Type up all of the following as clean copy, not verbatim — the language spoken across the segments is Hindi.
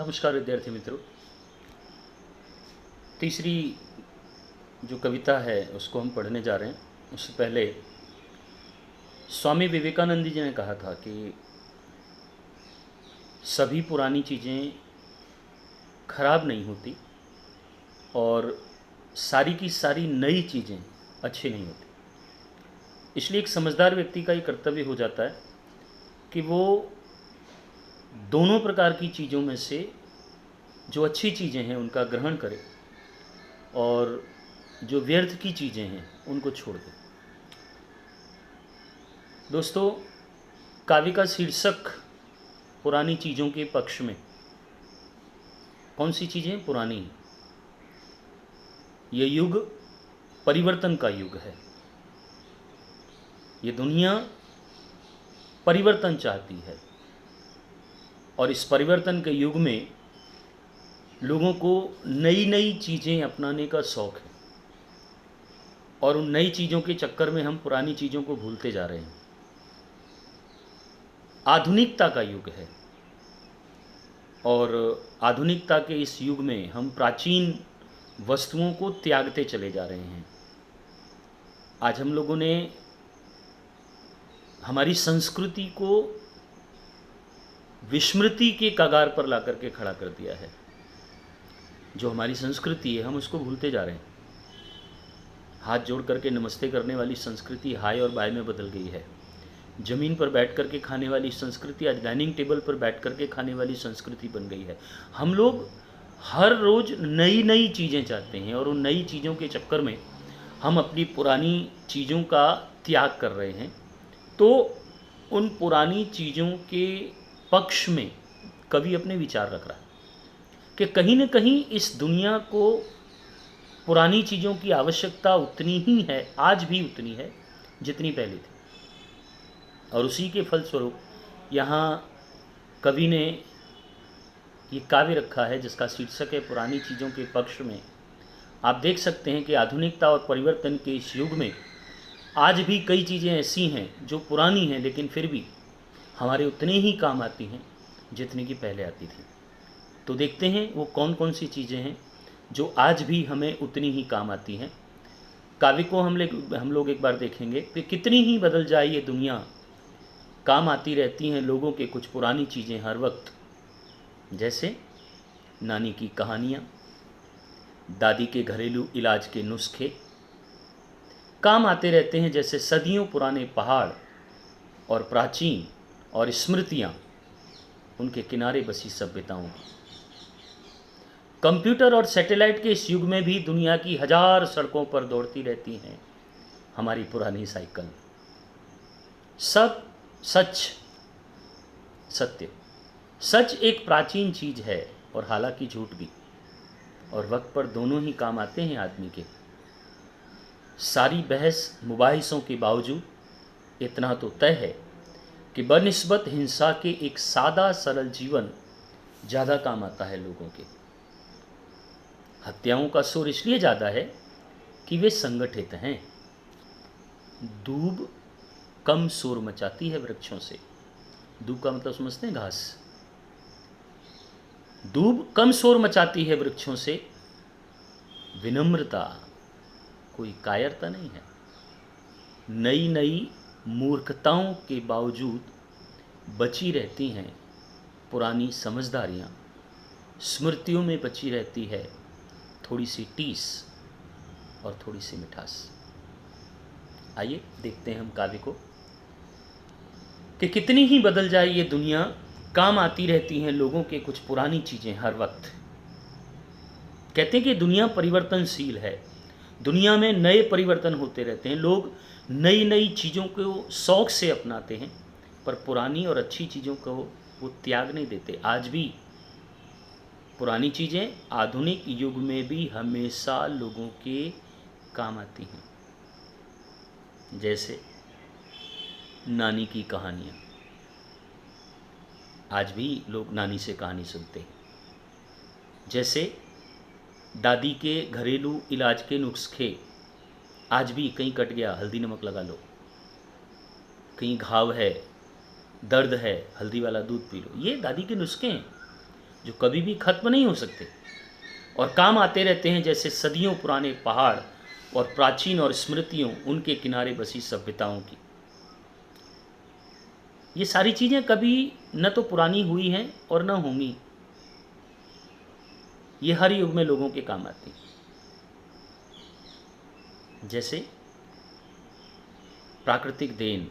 नमस्कार विद्यार्थी मित्रों। तीसरी जो कविता है उसको हम पढ़ने जा रहे हैं। उससे पहले स्वामी विवेकानंद जी ने कहा था कि सभी पुरानी चीज़ें खराब नहीं होती और सारी की सारी नई चीज़ें अच्छी नहीं होती। इसलिए एक समझदार व्यक्ति का ये कर्तव्य हो जाता है कि वो दोनों प्रकार की चीज़ों में से जो अच्छी चीज़ें हैं उनका ग्रहण करे और जो व्यर्थ की चीज़ें हैं उनको छोड़ दे। दोस्तों, काव्य का शीर्षक पुरानी चीज़ों के पक्ष में। कौन सी चीज़ें पुरानी हैं? ये युग परिवर्तन का युग है। ये दुनिया परिवर्तन चाहती है और इस परिवर्तन के युग में लोगों को नई नई चीज़ें अपनाने का शौक़ है और उन नई चीज़ों के चक्कर में हम पुरानी चीज़ों को भूलते जा रहे हैं। आधुनिकता का युग है और आधुनिकता के इस युग में हम प्राचीन वस्तुओं को त्यागते चले जा रहे हैं। आज हम लोगों ने हमारी संस्कृति को विस्मृति के कगार पर ला करके खड़ा कर दिया है। जो हमारी संस्कृति है हम उसको भूलते जा रहे हैं। हाथ जोड़ करके नमस्ते करने वाली संस्कृति हाय और बाय में बदल गई है। ज़मीन पर बैठ करके खाने वाली संस्कृति आज डाइनिंग टेबल पर बैठ करके खाने वाली संस्कृति बन गई है। हम लोग हर रोज़ नई नई चीज़ें चाहते हैं और उन नई चीज़ों के चक्कर में हम अपनी पुरानी चीज़ों का त्याग कर रहे हैं। तो उन पुरानी चीज़ों के पक्ष में कवि अपने विचार रख रहा है कि कहीं न कहीं इस दुनिया को पुरानी चीज़ों की आवश्यकता उतनी ही है, आज भी उतनी है जितनी पहले थी। और उसी के फलस्वरूप यहाँ कवि ने ये काव्य रखा है जिसका शीर्षक है पुरानी चीज़ों के पक्ष में। आप देख सकते हैं कि आधुनिकता और परिवर्तन के इस युग में आज भी कई चीज़ें ऐसी हैं जो पुरानी हैं लेकिन फिर भी हमारे उतने ही काम आती हैं जितनी कि पहले आती थी। तो देखते हैं वो कौन कौन सी चीज़ें हैं जो आज भी हमें उतनी ही काम आती हैं। काव्य को हम लोग एक बार देखेंगे कि कितनी ही बदल जाए ये दुनिया, काम आती रहती हैं लोगों के कुछ पुरानी चीज़ें हर वक्त। जैसे नानी की कहानियाँ, दादी के घरेलू इलाज के नुस्खे काम आते रहते हैं। जैसे सदियों पुराने पहाड़ और प्राचीन और स्मृतियाँ, उनके किनारे बसी सभ्यताओं की। कंप्यूटर और सैटेलाइट के इस युग में भी दुनिया की हजार सड़कों पर दौड़ती रहती हैं हमारी पुरानी साइकिल। सब सच, सत्य। सच एक प्राचीन चीज़ है और हालांकि झूठ भी, और वक्त पर दोनों ही काम आते हैं आदमी के। सारी बहस मुबाहिसों के बावजूद इतना तो तय है कि बनिस्बत हिंसा के एक सादा सरल जीवन ज़्यादा काम आता है लोगों के। हत्याओं का शोर इसलिए ज़्यादा है कि वे संगठित हैं। दूब कम शोर मचाती है वृक्षों से। दूब का मतलब समझते हैं? घास। दूब कम शोर मचाती है वृक्षों से। विनम्रता, कोई कायरता नहीं है। नई नई मूर्खताओं के बावजूद बची रहती हैं पुरानी समझदारियाँ। स्मृतियों में बची रहती है थोड़ी सी टीस और थोड़ी सी मिठास। आइए देखते हैं हम काव्य को कि कितनी ही बदल जाए ये दुनिया, काम आती रहती हैं लोगों के कुछ पुरानी चीज़ें हर वक्त। कहते हैं कि दुनिया परिवर्तनशील है। दुनिया में नए परिवर्तन होते रहते हैं। लोग नई नई चीज़ों को शौक़ से अपनाते हैं पर पुरानी और अच्छी चीज़ों को वो त्याग नहीं देते। आज भी पुरानी चीज़ें आधुनिक युग में भी हमेशा लोगों के काम आती हैं। जैसे नानी की कहानियाँ, आज भी लोग नानी से कहानी सुनते हैं। जैसे दादी के घरेलू इलाज के नुस्खे, आज भी कहीं कट गया हल्दी नमक लगा लो, कहीं घाव है, दर्द है, हल्दी वाला दूध पी लो। ये दादी के नुस्खे हैं जो कभी भी खत्म नहीं हो सकते और काम आते रहते हैं, जैसे सदियों पुराने पहाड़ और प्राचीन और स्मृतियों उनके किनारे बसी सभ्यताओं की। ये सारी चीज़ें कभी न तो पुरानी हुई हैं और न होंगी, ये हर युग में लोगों के काम आती हैं। जैसे प्राकृतिक देन,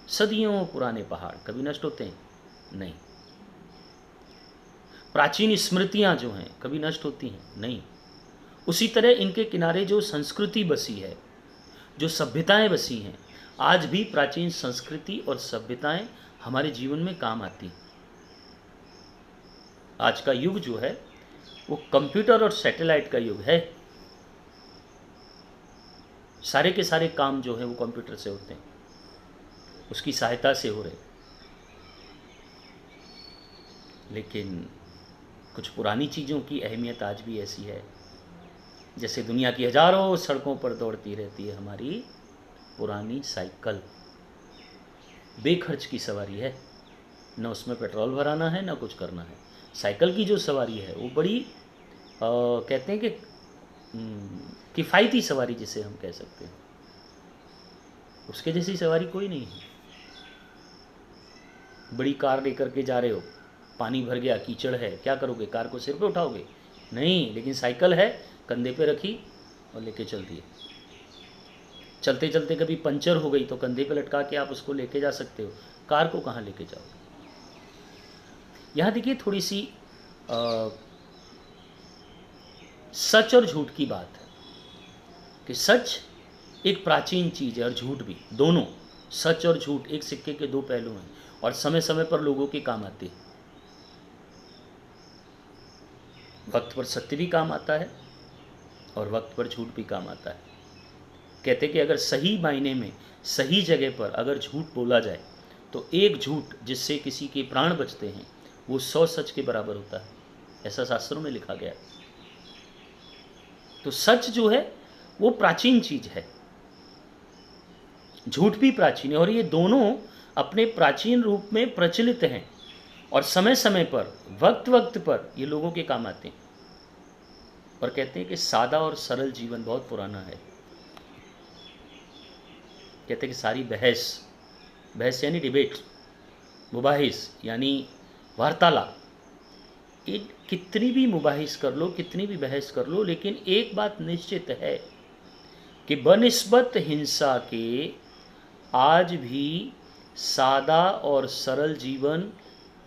सदियों पुराने पहाड़ कभी नष्ट होते हैं? नहीं। प्राचीन स्मृतियां जो हैं कभी नष्ट होती हैं? नहीं। उसी तरह इनके किनारे जो संस्कृति बसी है, जो सभ्यताएं बसी हैं, आज भी प्राचीन संस्कृति और सभ्यताएं हमारे जीवन में काम आती हैं। आज का युग जो है वो कंप्यूटर और सैटेलाइट का युग है। सारे के सारे काम जो है वो कंप्यूटर से होते हैं, उसकी सहायता से हो रहे। लेकिन कुछ पुरानी चीज़ों की अहमियत आज भी ऐसी है, जैसे दुनिया की हजारों सड़कों पर दौड़ती रहती है हमारी पुरानी साइकिल। बेखर्च की सवारी है, न उसमें पेट्रोल भराना है, न कुछ करना है। साइकिल की जो सवारी है वो बड़ी कहते हैं कि किफ़ायती सवारी जिसे हम कह सकते हैं, उसके जैसी सवारी कोई नहीं है। बड़ी कार लेकर के जा रहे हो, पानी भर गया, कीचड़ है, क्या करोगे? कार को सिर पे उठाओगे? नहीं। लेकिन साइकिल है, कंधे पे रखी और लेके चल दिए। चलते चलते कभी पंचर हो गई तो कंधे पे लटका के आप उसको लेके जा सकते हो। कार को कहाँ लेके जाओगे? यहाँ देखिए थोड़ी सी सच और झूठ की बात है कि सच एक प्राचीन चीज़ है और झूठ भी, दोनों, सच और झूठ एक सिक्के के दो पहलू हैं और समय समय पर लोगों के काम आते हैं। वक्त पर सत्य भी काम आता है और वक्त पर झूठ भी काम आता है। कहते हैं कि अगर सही मायने में सही जगह पर अगर झूठ बोला जाए तो एक झूठ जिससे किसी के प्राण बचते हैं वो 100 सच के बराबर होता है, ऐसा शास्त्रों में लिखा गया है। तो सच जो है वो प्राचीन चीज है, झूठ भी प्राचीन है, और ये दोनों अपने प्राचीन रूप में प्रचलित हैं और समय समय पर, वक्त वक्त पर ये लोगों के काम आते हैं। और कहते हैं कि सादा और सरल जीवन बहुत पुराना है। कहते हैं कि सारी बहस, बहस यानी डिबेट, मुबाहिस यानी वार्तालाप, एक कितनी भी मुबाहिस कर लो, कितनी भी बहस कर लो, लेकिन एक बात निश्चित है कि बनिस्बत हिंसा के आज भी सादा और सरल जीवन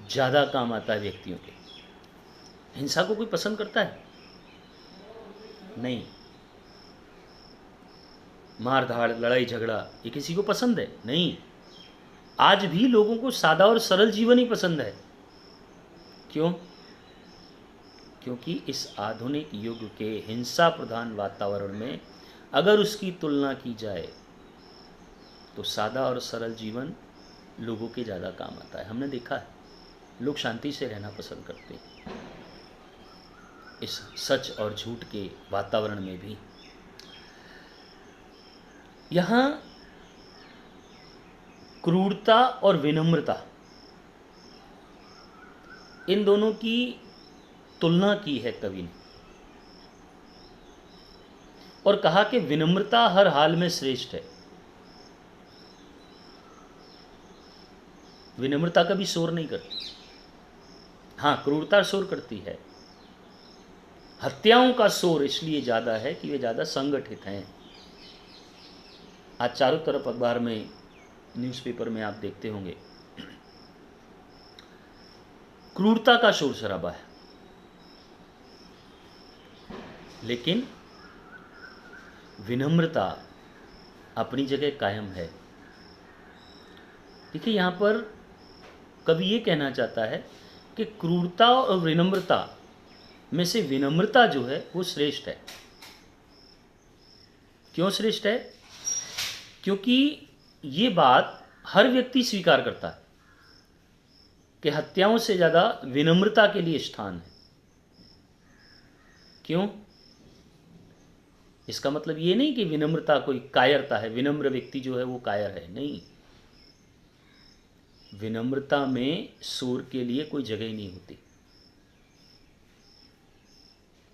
ज़्यादा काम आता है व्यक्तियों के। हिंसा को कोई पसंद करता है? नहीं। मार धाड़, लड़ाई झगड़ा, ये किसी को पसंद है? नहीं। आज भी लोगों को सादा और सरल जीवन ही पसंद है। क्यों? क्योंकि इस आधुनिक युग के हिंसा प्रधान वातावरण में अगर उसकी तुलना की जाए तो सादा और सरल जीवन लोगों के ज़्यादा काम आता है। हमने देखा है, लोग शांति से रहना पसंद करते हैं इस सच और झूठ के वातावरण में भी। यहाँ क्रूरता और विनम्रता, इन दोनों की तुलना की है कवि ने और कहा कि विनम्रता हर हाल में श्रेष्ठ है। विनम्रता कभी शोर नहीं करती। हाँ, क्रूरता शोर करती है। हत्याओं का शोर इसलिए ज़्यादा है कि वे ज़्यादा संगठित हैं। आज चारों तरफ अखबार में, न्यूज़पेपर में आप देखते होंगे, क्रूरता का शोर शराबा है। लेकिन विनम्रता अपनी जगह कायम है। देखिए, यहाँ पर कवि ये कहना चाहता है कि क्रूरता और विनम्रता में से विनम्रता जो है वो श्रेष्ठ है। क्यों श्रेष्ठ है? क्योंकि ये बात हर व्यक्ति स्वीकार करता है कि हत्याओं से ज़्यादा विनम्रता के लिए स्थान है। क्यों? इसका मतलब ये नहीं कि विनम्रता कोई कायरता है, विनम्र व्यक्ति जो है वो कायर है, नहीं। विनम्रता में शोर के लिए कोई जगह ही नहीं होती।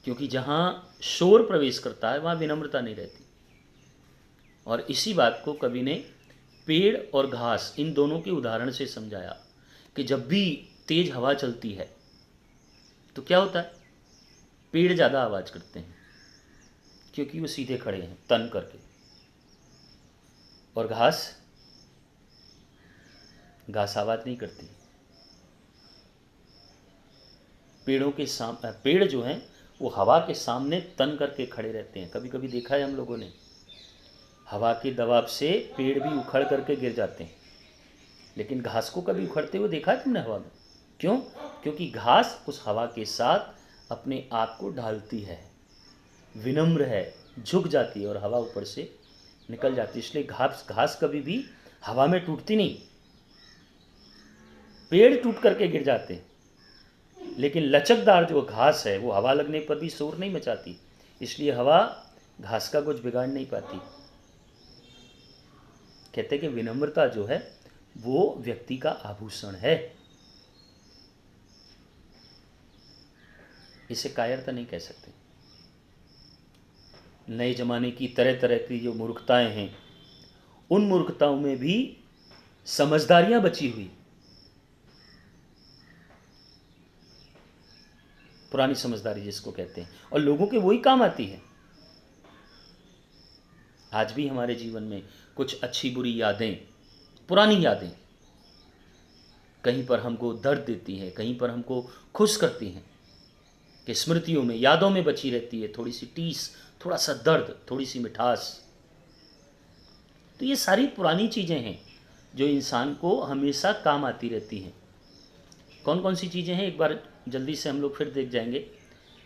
क्योंकि जहाँ शोर प्रवेश करता है वहाँ विनम्रता नहीं रहती। और इसी बात को कवि ने पेड़ और घास इन दोनों के उदाहरण से समझाया कि जब भी तेज हवा चलती है तो क्या होता है, पेड़ ज़्यादा आवाज़ करते हैं क्योंकि वो सीधे खड़े हैं तन करके, और घास आवाज़ नहीं करती। पेड़ जो हैं वो हवा के सामने तन करके खड़े रहते हैं। कभी कभी देखा है हम लोगों ने, हवा के दबाव से पेड़ भी उखड़ करके गिर जाते हैं, लेकिन घास को कभी उखड़ते हुए देखा है तुमने हवा में? क्यों? क्योंकि घास उस हवा के साथ अपने आप को ढालती है, विनम्र है, झुक जाती है और हवा ऊपर से निकल जाती है। इसलिए घास कभी भी हवा में टूटती नहीं। पेड़ टूट करके गिर जाते हैं, लेकिन लचकदार जो घास है वो हवा लगने पर भी शोर नहीं मचाती, इसलिए हवा घास का कुछ बिगाड़ नहीं पाती। कहते हैं कि विनम्रता जो है वो व्यक्ति का आभूषण है। इसे कायरता नहीं कह सकते। नए जमाने की तरह तरह की जो मूर्खताएं हैं, उन मूर्खताओं में भी समझदारियां बची हुई, पुरानी समझदारी जिसको कहते हैं, और लोगों के वही काम आती है। आज भी हमारे जीवन में कुछ अच्छी बुरी यादें, पुरानी यादें कहीं पर हमको दर्द देती हैं, कहीं पर हमको खुश करती हैं, कि स्मृतियों में, यादों में बची रहती है थोड़ी सी टीस, थोड़ा सा दर्द, थोड़ी सी मिठास। तो ये सारी पुरानी चीज़ें हैं जो इंसान को हमेशा काम आती रहती हैं। कौन कौन सी चीज़ें हैं, एक बार जल्दी से हम लोग फिर देख जाएंगे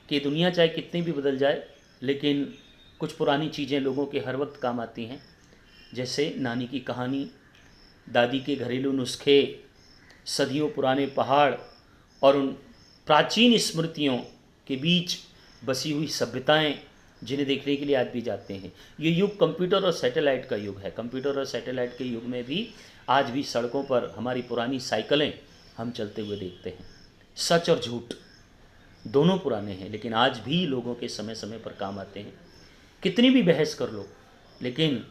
कि दुनिया चाहे कितनी भी बदल जाए, लेकिन कुछ पुरानी चीज़ें लोगों के हर वक्त काम आती हैं। जैसे नानी की कहानी, दादी के घरेलू नुस्खे, सदियों पुराने पहाड़ और उन प्राचीन स्मृतियों के बीच बसी हुई सभ्यताएं जिन्हें देखने के लिए आज भी जाते हैं। ये युग कंप्यूटर और सैटेलाइट का युग है। कंप्यूटर और सैटेलाइट के युग में भी आज भी सड़कों पर हमारी पुरानी साइकिलें हम चलते हुए देखते हैं। सच और झूठ दोनों पुराने हैं, लेकिन आज भी लोगों के समय समय पर काम आते हैं। कितनी भी बहस कर लो, लेकिन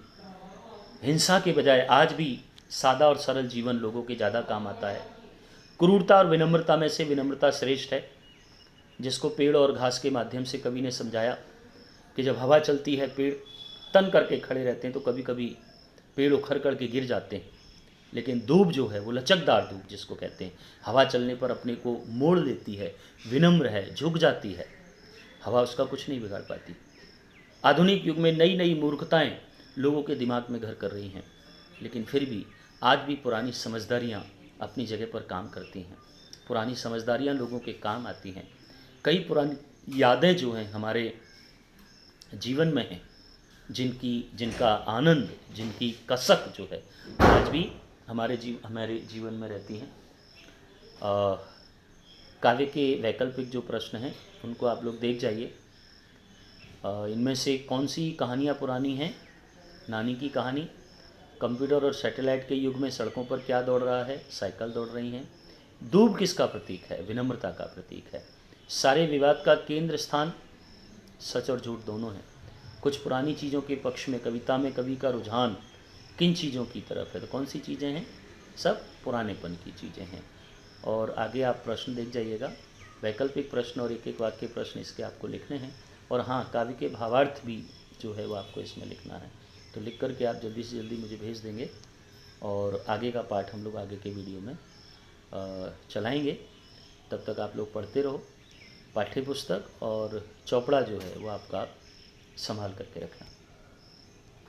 हिंसा के बजाय आज भी सादा और सरल जीवन लोगों के ज़्यादा काम आता है। क्रूरता और विनम्रता में से विनम्रता श्रेष्ठ है, जिसको पेड़ और घास के माध्यम से कवि ने समझाया कि जब हवा चलती है पेड़ तन करके खड़े रहते हैं, तो कभी कभी पेड़ उखड़ करके गिर जाते हैं, लेकिन धूप जो है वो लचकदार धूप जिसको कहते हैं, हवा चलने पर अपने को मोड़ लेती है, विनम्र है, झुक जाती है, हवा उसका कुछ नहीं बिगाड़ पाती। आधुनिक युग में नई नई मूर्खताएं लोगों के दिमाग में घर कर रही हैं, लेकिन फिर भी आज भी पुरानी समझदारियां अपनी जगह पर काम करती हैं। पुरानी समझदारियां लोगों के काम आती हैं। कई पुरानी यादें जो हैं हमारे जीवन में हैं, जिनका आनंद, जिनकी कसक जो है आज भी हमारे जीवन में रहती हैं। काव्य के वैकल्पिक जो प्रश्न हैं उनको आप लोग देख जाइए। इनमें से कौन सी कहानियाँ पुरानी हैं? नानी की कहानी। कंप्यूटर और सैटेलाइट के युग में सड़कों पर क्या दौड़ रहा है? साइकिल दौड़ रही हैं। दूब किसका प्रतीक है? विनम्रता का प्रतीक है। सारे विवाद का केंद्र स्थान सच और झूठ दोनों हैं। कुछ पुरानी चीज़ों के पक्ष में कविता में कवि का रुझान किन चीज़ों की तरफ है? तो कौन सी चीज़ें हैं? सब पुरानेपन की चीज़ें हैं। और आगे आप प्रश्न देख जाइएगा, वैकल्पिक प्रश्न और एक एक वाक्य प्रश्न इसके आपको लिखने हैं। और हाँ, काव्य के भावार्थ भी जो है वो आपको इसमें लिखना है। तो लिख करके आप जल्दी से जल्दी मुझे भेज देंगे, और आगे का पाठ हम लोग आगे के वीडियो में चलाएँगे। तब तक आप लोग पढ़ते रहो। पाठ्य पुस्तक और चौपड़ा जो है वो आपका संभाल करके रखना।